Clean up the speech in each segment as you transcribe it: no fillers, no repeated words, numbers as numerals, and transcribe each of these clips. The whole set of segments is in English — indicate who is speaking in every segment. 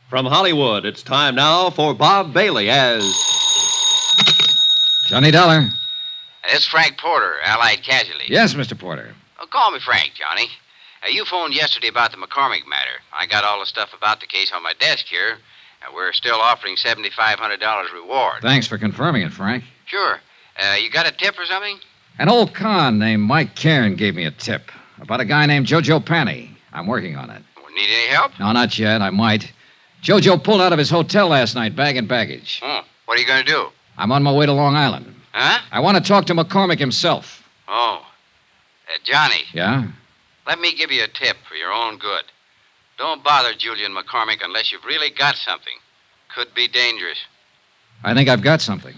Speaker 1: From Hollywood, it's time now for Bob Bailey as...
Speaker 2: Johnny Dollar.
Speaker 3: This is Frank Porter, Allied Casualty.
Speaker 2: Yes, Mr. Porter.
Speaker 3: Oh, call me Frank, Johnny. You phoned yesterday about the McCormack matter. I got all the stuff about the case on my desk here, and we're still offering $7,500 reward.
Speaker 2: Thanks for confirming it, Frank.
Speaker 3: Sure. You got a tip or something?
Speaker 2: An old con named Mike Cairn gave me a tip about a guy named Jojo Panny. I'm working on it.
Speaker 3: Well, need any help?
Speaker 2: No, not yet. I might. Jojo pulled out of his hotel last night, bag and baggage.
Speaker 3: Oh, what are you going to do?
Speaker 2: I'm on my way to Long Island.
Speaker 3: Huh?
Speaker 2: I want to talk to McCormack himself.
Speaker 3: Oh. Johnny.
Speaker 2: Yeah?
Speaker 3: Let me give you a tip for your own good. Don't bother Julian McCormack unless you've really got something. Could be dangerous.
Speaker 2: I think I've got something.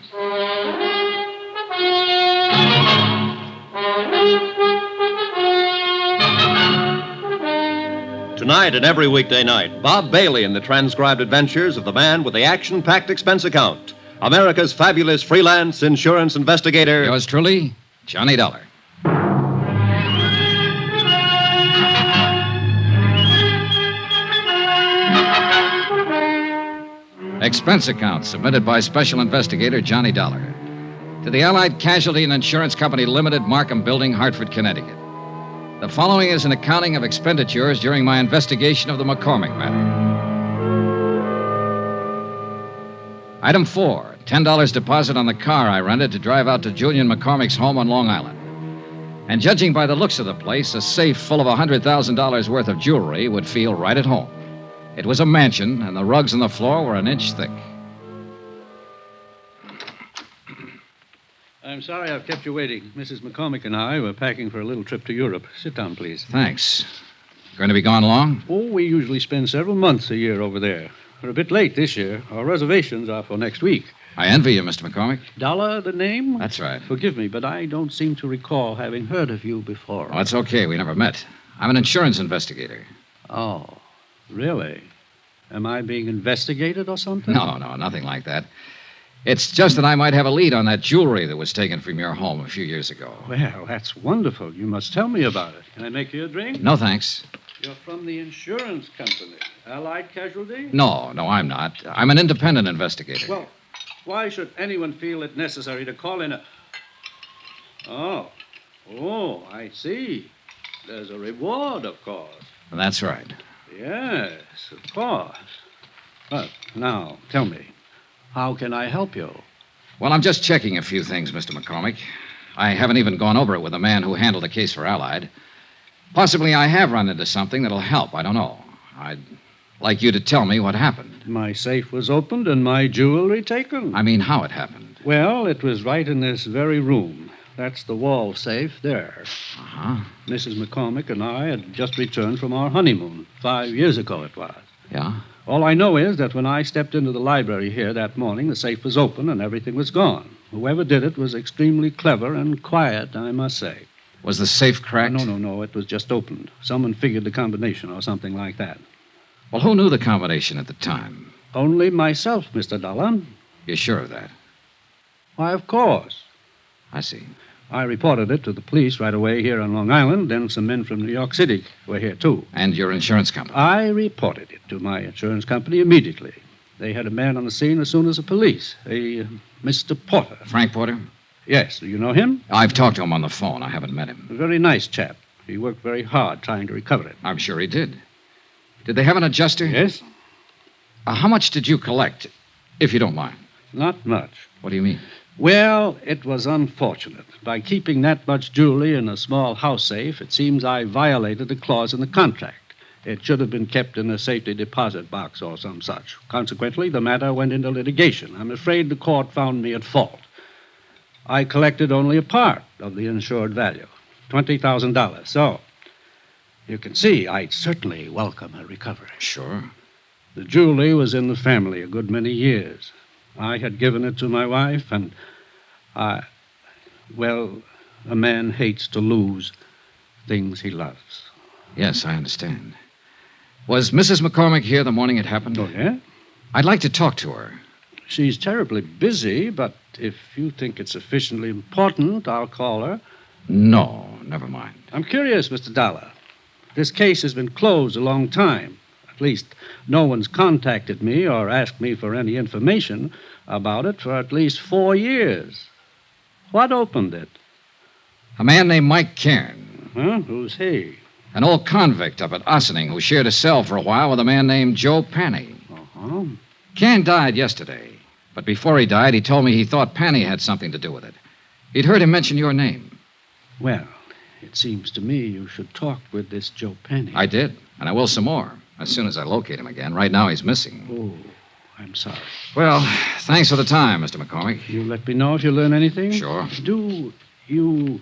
Speaker 1: Tonight and every weekday night, Bob Bailey in the transcribed adventures of the man with the action-packed expense account. America's fabulous freelance insurance investigator.
Speaker 2: Yours truly, Johnny Dollar. Expense account submitted by Special Investigator Johnny Dollar to the Allied Casualty and Insurance Company Limited, Markham Building, Hartford, Connecticut. The following is an accounting of expenditures during my investigation of the McCormack matter. Item 4, $10 deposit on the car I rented to drive out to Julian McCormack's home on Long Island. And judging by the looks of the place, a safe full of $100,000 worth of jewelry would feel right at home. It was a mansion, and the rugs on the floor were an inch thick.
Speaker 4: I'm sorry I've kept you waiting. Mrs. McCormack and I were packing for a little trip to Europe. Sit down, please.
Speaker 2: Thanks. Going to be gone long?
Speaker 4: Oh, we usually spend several months a year over there. We're a bit late this year. Our reservations are for next week.
Speaker 2: I envy you, Mr. McCormack.
Speaker 4: Dollar, the name?
Speaker 2: That's right.
Speaker 4: Forgive me, but I don't seem to recall having heard of you before.
Speaker 2: Oh, that's okay. We never met. I'm an insurance investigator.
Speaker 4: Oh, really? Am I being investigated or something?
Speaker 2: No, nothing like that. It's just that I might have a lead on that jewelry that was taken from your home a few years ago.
Speaker 4: Well, that's wonderful. You must tell me about it. Can I make you a drink?
Speaker 2: No, thanks.
Speaker 4: You're from the insurance company, Allied Casualty?
Speaker 2: No, I'm not. I'm an independent investigator.
Speaker 4: Well, why should anyone feel it necessary to call in a... Oh, I see. There's a reward, of course.
Speaker 2: That's right.
Speaker 4: Yes, of course. But now, tell me, how can I help you?
Speaker 2: Well, I'm just checking a few things, Mr. McCormack. I haven't even gone over it with the man who handled the case for Allied. Possibly I have run into something that'll help. I don't know. I'd like you to tell me what happened.
Speaker 4: My safe was opened and my jewelry taken.
Speaker 2: I mean, how it happened.
Speaker 4: Well, it was right in this very room. That's the wall safe there.
Speaker 2: Uh-huh.
Speaker 4: Mrs. McCormack and I had just returned from our honeymoon. 5 years ago it was.
Speaker 2: Yeah?
Speaker 4: All I know is that when I stepped into the library here that morning, the safe was open and everything was gone. Whoever did it was extremely clever and quiet, I must say.
Speaker 2: Was the safe cracked?
Speaker 4: No. It was just opened. Someone figured the combination or something like that.
Speaker 2: Well, who knew the combination at the time?
Speaker 4: Only myself, Mr. Dollar.
Speaker 2: You're sure of that?
Speaker 4: Why, of course.
Speaker 2: I see.
Speaker 4: I reported it to the police right away here on Long Island. Then some men from New York City were here, too.
Speaker 2: And your insurance company?
Speaker 4: I reported it to my insurance company immediately. They had a man on the scene as soon as the police, Mr. Porter.
Speaker 2: Frank Porter?
Speaker 4: Yes. Do you know him?
Speaker 2: I've talked to him on the phone. I haven't met him.
Speaker 4: A very nice chap. He worked very hard trying to recover it.
Speaker 2: I'm sure he did. Did they have an adjuster?
Speaker 4: Yes.
Speaker 2: How much did you collect, if you don't mind?
Speaker 4: Not much.
Speaker 2: What do you mean?
Speaker 4: Well, it was unfortunate. By keeping that much jewelry in a small house safe, it seems I violated a clause in the contract. It should have been kept in a safety deposit box or some such. Consequently, the matter went into litigation. I'm afraid the court found me at fault. I collected only a part of the insured value, $20,000. So, you can see I'd certainly welcome a recovery.
Speaker 2: Sure.
Speaker 4: The jewelry was in the family a good many years. I had given it to my wife, and well, a man hates to lose things he loves.
Speaker 2: Yes, I understand. Was Mrs. McCormack here the morning it happened?
Speaker 4: Oh, yeah?
Speaker 2: I'd like to talk to her.
Speaker 4: She's terribly busy, but if you think it's sufficiently important, I'll call her.
Speaker 2: No, never mind.
Speaker 4: I'm curious, Mr. Dollar. This case has been closed a long time. At least, no one's contacted me or asked me for any information about it for at least 4 years. What opened it?
Speaker 2: A man named Mike Cairn,
Speaker 4: Huh? Who's he?
Speaker 2: an old convict up at Ossining who shared a cell for a while with a man named Joe Panny.
Speaker 4: Uh-huh.
Speaker 2: Cairn died yesterday, but before he died, he told me he thought Panny had something to do with it. He'd heard him mention your name.
Speaker 4: Well, it seems to me you should talk with this Joe Penny.
Speaker 2: I did, and I will some more, as soon as I locate him again. Right now, he's missing.
Speaker 4: Oh, I'm sorry.
Speaker 2: Well, thanks for the time, Mr. McCormack.
Speaker 4: You let me know if you learn anything?
Speaker 2: Sure.
Speaker 4: Do you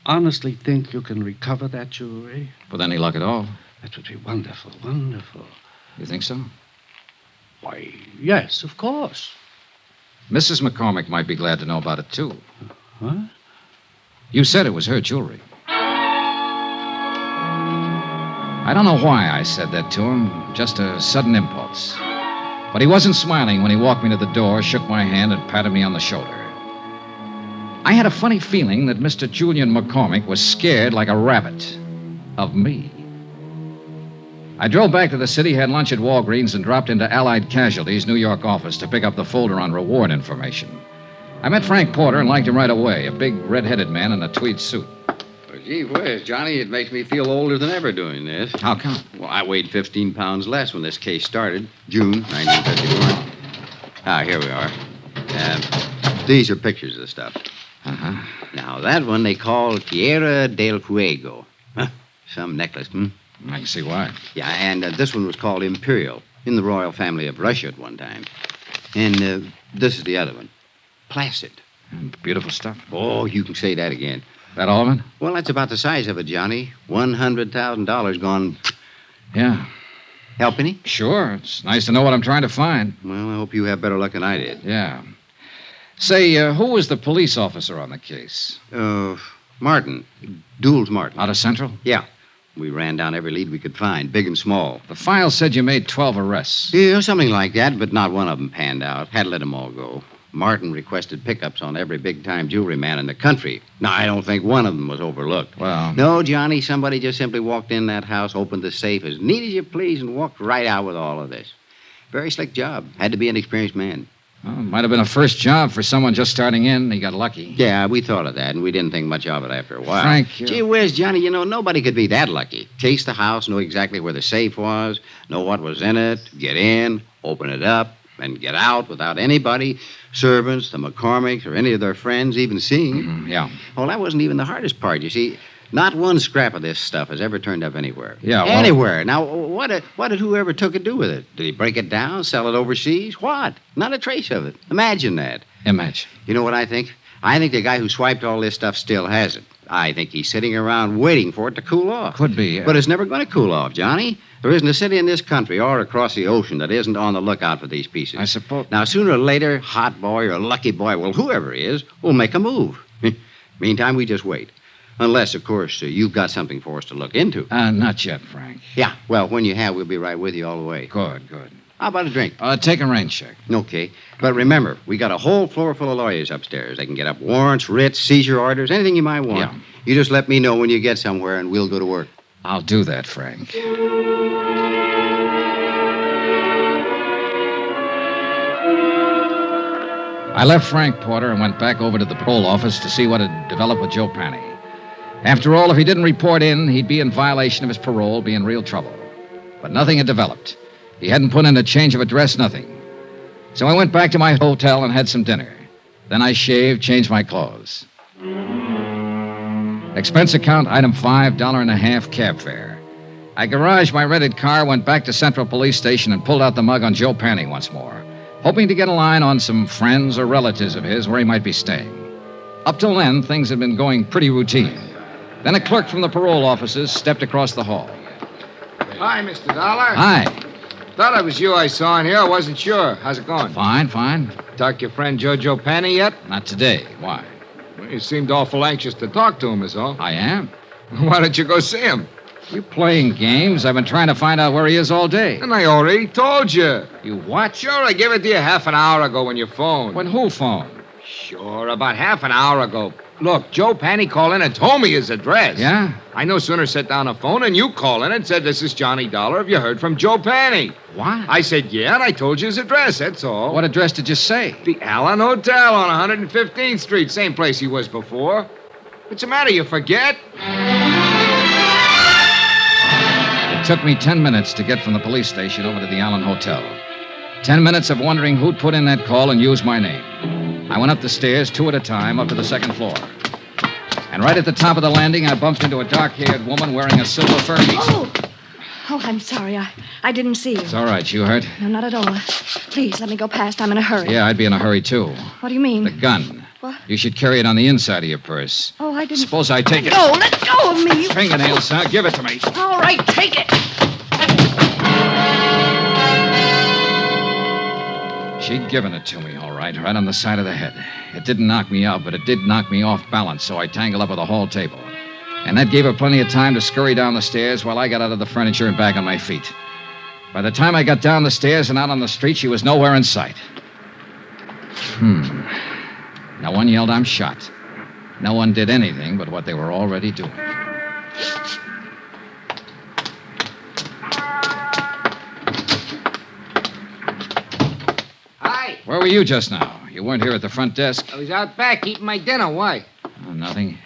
Speaker 4: honestly think you can recover that jewelry?
Speaker 2: With any luck at all.
Speaker 4: That would be wonderful, wonderful.
Speaker 2: You think so?
Speaker 4: Why, yes, of course.
Speaker 2: Mrs. McCormack might be glad to know about it, too.
Speaker 4: What?
Speaker 2: You said it was her jewelry. I don't know why I said that to him, just a sudden impulse. But he wasn't smiling when he walked me to the door, shook my hand, and patted me on the shoulder. I had a funny feeling that Mr. Julian McCormack was scared like a rabbit of me. I drove back to the city, had lunch at Walgreens, and dropped into Allied Casualty's New York office to pick up the folder on reward information. I met Frank Porter and liked him right away, a big, red-headed man in a tweed suit.
Speaker 5: Well, gee whiz, Johnny, it makes me feel older than ever doing this.
Speaker 2: How come?
Speaker 5: Well, I weighed 15 pounds less when this case started, June 1951. Ah, here we are. These are pictures of the stuff.
Speaker 2: Uh-huh.
Speaker 5: Now, that one they call Tierra del Fuego. Huh? Some necklace,
Speaker 2: I can see why.
Speaker 5: Yeah, and this one was called Imperial, in the royal family of Russia at one time. And this is the other one, Placid.
Speaker 2: Beautiful stuff.
Speaker 5: Oh, you can say that again.
Speaker 2: That all of it?
Speaker 5: Well, that's about the size of it, Johnny. $100,000 gone.
Speaker 2: Yeah.
Speaker 5: Help any?
Speaker 2: Sure. It's nice to know what I'm trying to find.
Speaker 5: Well, I hope you have better luck than I did.
Speaker 2: Yeah. Say, who was the police officer on the case?
Speaker 5: Martin. Dools Martin.
Speaker 2: Out of Central?
Speaker 5: Yeah. We ran down every lead we could find, big and small.
Speaker 2: The file said you made 12 arrests.
Speaker 5: Yeah, something like that, but not one of them panned out. Had to let them all go. Martin requested pickups on every big-time jewelry man in the country. Now, I don't think one of them was overlooked.
Speaker 2: Well...
Speaker 5: No, Johnny, somebody just simply walked in that house, opened the safe as neat as you please, and walked right out with all of this. Very slick job. Had to be an experienced man.
Speaker 2: Well, it might have been a first job for someone just starting in. He got lucky.
Speaker 5: Yeah, we thought of that, and we didn't think much of it after a while.
Speaker 2: Frank,
Speaker 5: Gee whiz, Johnny, nobody could be that lucky. Case the house, know exactly where the safe was, know what was in it, get in, open it up, and get out without anybody, servants, the McCormacks, or any of their friends even seeing.
Speaker 2: Mm-hmm, yeah.
Speaker 5: Well, that wasn't even the hardest part, you see. Not one scrap of this stuff has ever turned up anywhere.
Speaker 2: Yeah, well...
Speaker 5: Anywhere. Now, what did whoever took it do with it? Did he break it down, sell it overseas? What? Not a trace of it. Imagine that.
Speaker 2: Imagine.
Speaker 5: You know what I think? I think the guy who swiped all this stuff still has it. I think he's sitting around waiting for it to cool off.
Speaker 2: Could be,
Speaker 5: But it's never going to cool off, Johnny. There isn't a city in this country or across the ocean that isn't on the lookout for these pieces.
Speaker 2: I suppose...
Speaker 5: Now, sooner or later, Hot Boy or Lucky Boy, well, whoever he is, will make a move. Meantime, we just wait. Unless, of course, you've got something for us to look into.
Speaker 2: Not yet, Frank.
Speaker 5: Yeah, well, when you have, we'll be right with you all the way.
Speaker 2: Good.
Speaker 5: How about a drink?
Speaker 2: Take a rain check.
Speaker 5: Okay. But remember, we got a whole floor full of lawyers upstairs. They can get up warrants, writs, seizure orders, anything you might want.
Speaker 2: Yeah.
Speaker 5: You just let me know when you get somewhere, and we'll go to work.
Speaker 2: I'll do that, Frank. I left Frank Porter and went back over to the parole office to see what had developed with Joe Panny. After all, if he didn't report in, he'd be in violation of his parole, be in real trouble. But nothing had developed. He hadn't put in a change of address, nothing. So I went back to my hotel and had some dinner. Then I shaved, changed my clothes. Expense account, item 5, $1.50 cab fare. I garaged my rented car, went back to Central Police Station, and pulled out the mug on Joe Panny once more, hoping to get a line on some friends or relatives of his where he might be staying. Up till then, things had been going pretty routine. Then a clerk from the parole offices stepped across the hall.
Speaker 6: Hi, Mr. Dollar.
Speaker 2: Hi.
Speaker 6: Thought it was you I saw in here. I wasn't sure. How's it going?
Speaker 2: Fine.
Speaker 6: Talk to your friend Joe Panny yet?
Speaker 2: Not today. Why?
Speaker 6: Well, you seemed awful anxious to talk to him, is all.
Speaker 2: I am.
Speaker 6: Why don't you go see him?
Speaker 2: You playing games? I've been trying to find out where he is all day.
Speaker 6: And I already told you.
Speaker 2: You what?
Speaker 6: Sure, I gave it to you half an hour ago when you phoned.
Speaker 2: When who phoned?
Speaker 6: Sure, about half an hour ago. Look, Joe Panny called in and told me his address.
Speaker 2: Yeah?
Speaker 6: I no sooner set down the phone and you call in and said, "This is Johnny Dollar. Have you heard from Joe Panny?"
Speaker 2: What?
Speaker 6: I said, "Yeah," and I told you his address, that's all.
Speaker 2: What address did you say?
Speaker 6: The Allen Hotel on 115th Street, same place he was before. What's the matter, you forget?
Speaker 2: It took me 10 minutes to get from the police station over to the Allen Hotel. 10 minutes of wondering who'd put in that call and used my name. I went up the stairs, 2 at a time, up to the second floor. And right at the top of the landing, I bumped into a dark-haired woman wearing a silver fur piece.
Speaker 7: Oh, I'm sorry. I didn't see you.
Speaker 2: It's all right. You hurt?
Speaker 7: No, not at all. Please, let me go past. I'm in a hurry.
Speaker 2: Yeah, I'd be in a hurry, too.
Speaker 7: What do you mean?
Speaker 2: The gun.
Speaker 7: What?
Speaker 2: You should carry it on the inside of your purse.
Speaker 7: Oh, I didn't...
Speaker 2: Suppose I take it.
Speaker 7: No, let go of me.
Speaker 2: Fingernails, huh? Give it to me.
Speaker 7: All right, take it.
Speaker 2: She'd given it to me, all right on the side of the head. It didn't knock me out, but it did knock me off balance, so I tangled up with the hall table. And that gave her plenty of time to scurry down the stairs while I got out of the furniture and back on my feet. By the time I got down the stairs and out on the street, she was nowhere in sight. No one yelled, "I'm shot." No one did anything but what they were already doing.
Speaker 6: Hi.
Speaker 2: Where were you just now? You weren't here at the front desk?
Speaker 6: I was out back eating my dinner. Why?
Speaker 2: Oh, nothing.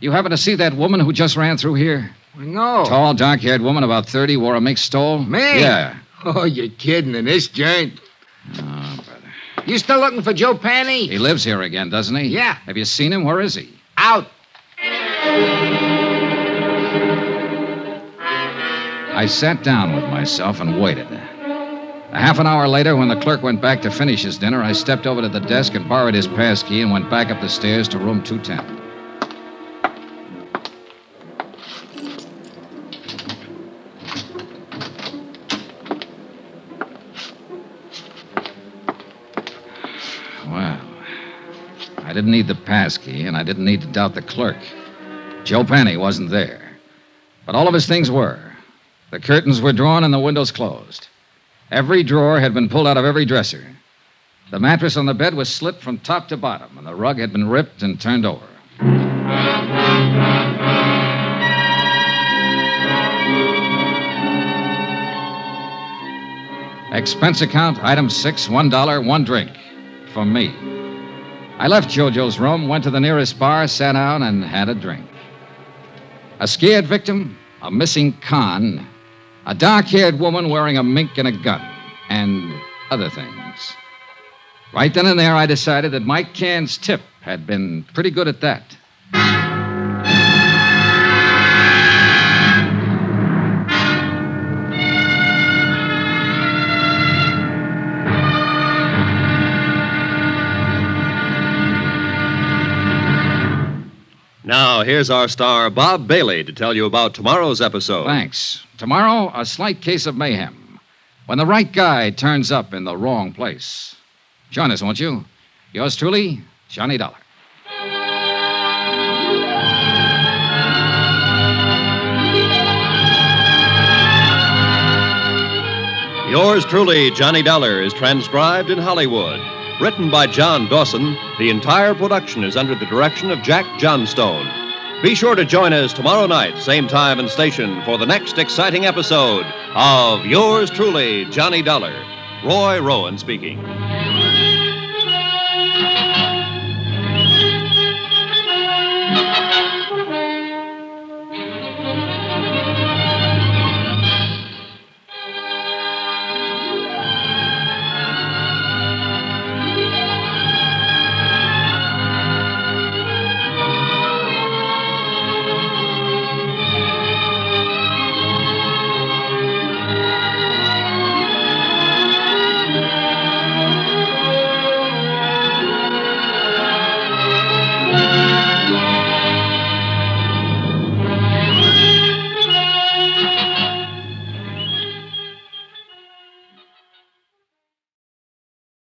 Speaker 2: You happen to see that woman who just ran through here?
Speaker 6: No.
Speaker 2: Tall, dark-haired woman, about 30, wore a mink stole?
Speaker 6: Me?
Speaker 2: Yeah.
Speaker 6: Oh, you're kidding in this joint.
Speaker 2: Oh, brother.
Speaker 6: You still looking for Joe Panny?
Speaker 2: He lives here again, doesn't he?
Speaker 6: Yeah.
Speaker 2: Have you seen him? Where is he?
Speaker 6: Out.
Speaker 2: I sat down with myself and waited. A half an hour later, when the clerk went back to finish his dinner, I stepped over to the desk and borrowed his passkey and went back up the stairs to room 210. Well, I didn't need the passkey, and I didn't need to doubt the clerk. Joe Panny wasn't there. But all of his things were. The curtains were drawn and the windows closed. Every drawer had been pulled out of every dresser. The mattress on the bed was slit from top to bottom, and the rug had been ripped and turned over. Expense account, item 6, $1, 1 drink. For me. I left Jojo's room, went to the nearest bar, sat down, and had a drink. A scared victim, a missing con, a dark-haired woman wearing a mink and a gun, and other things. Right then and there, I decided that Mike Cairns' tip had been pretty good at that.
Speaker 1: Now, here's our star, Bob Bailey, to tell you about tomorrow's episode.
Speaker 2: Thanks. Tomorrow, a slight case of mayhem. When the right guy turns up in the wrong place. Join us, won't you? Yours truly, Johnny Dollar.
Speaker 1: Yours truly, Johnny Dollar, is transcribed in Hollywood. Written by John Dawson, the entire production is under the direction of Jack Johnstone. Be sure to join us tomorrow night, same time and station, for the next exciting episode of Yours truly, Johnny Dollar. Roy Rowan speaking.